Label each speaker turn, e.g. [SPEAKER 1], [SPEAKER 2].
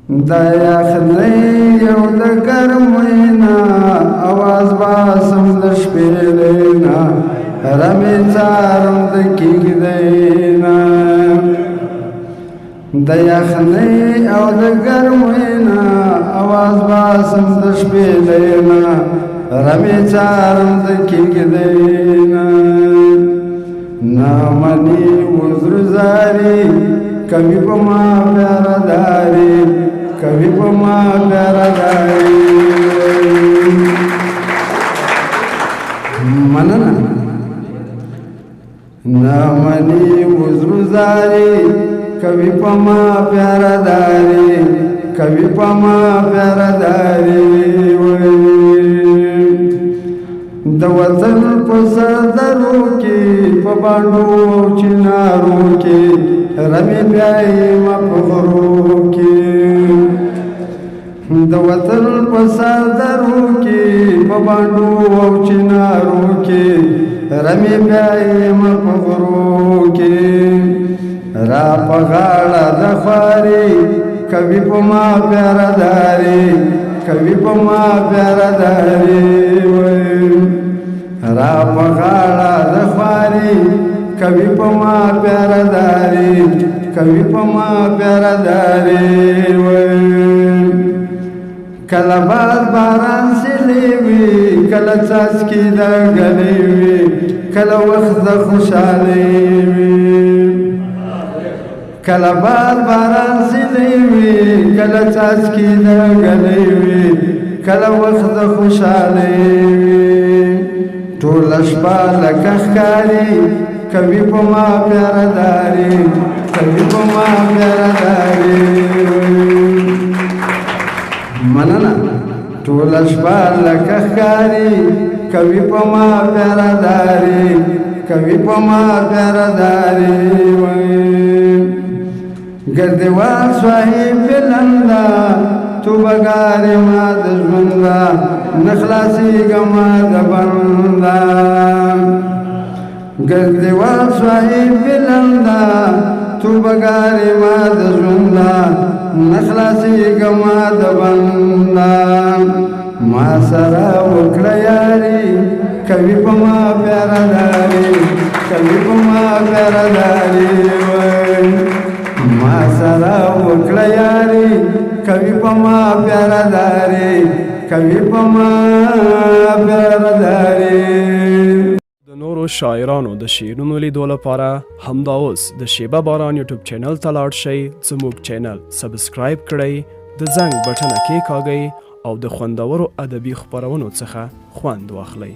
[SPEAKER 1] دا یخنۍ یو د ګرمینا اواز باسم د شپې لینا رمې څارم د کیږدینا د یخنۍ او د ګرمینا اواز باسم د شپې لینا رمې څارم د کیږدینا نامني وزر زاري کبھی پما پیارا داری کبھی پما پیارا داری مننا نامنی وزر زاری کبھی پما پیارا داری کبھی پما پیارا داری د وطن په سردرو کې په باندو او چنارو کې رمې بیایم په غرو کې د وطن په سردرو کې په باندو او چنارو کې رمې بیایم په غرو کې را په غاړه د خواري کبھی په ما پیارا داري کبھی په ما پیارا داري را په غاړه د خواري کبھی په ما پیارا داري کبھی په ما پیارا داري کله باران سلی وي کله څاڅکي د ګلې وي کله وخت د خوشحالۍ وي کله باران سلی وي کله څاڅکي د ګلې وي کله وخت د خوشحالۍ وي ټول شپه لکه ښکاري کبھی په ما پیارا داري کبھی په ما پیارا داري مننه ټول شپه لکه ښکاري کبھی په ما پیارا داري کبھی په ما پیارا داري ګردوال صاحب بلندا تو بګارې ما د ژونده نه خلاصېږم ما د بنده ګردوال صاحب بلندا تو بګارې ما د ژونده نه خلاصېږم ما د بنده ما سره وکړه یاري کبھی په ما پیارا داري کبھی په ما پیارا داري ما سره وکړه یاري کبھی په ما پیارا داري کبھی په ما پیارا داري
[SPEAKER 2] د نورو شاعرانو د شعرونو لیدو لپاره همدا اوس د شیبه باران یوټیوب چینل ته لاړ شئ زموږ چینل سبسکرایب کړئ د زنګ بټنه کېکاږئ او د خوندورو ادبي خپرونو څخه خوند واخلئ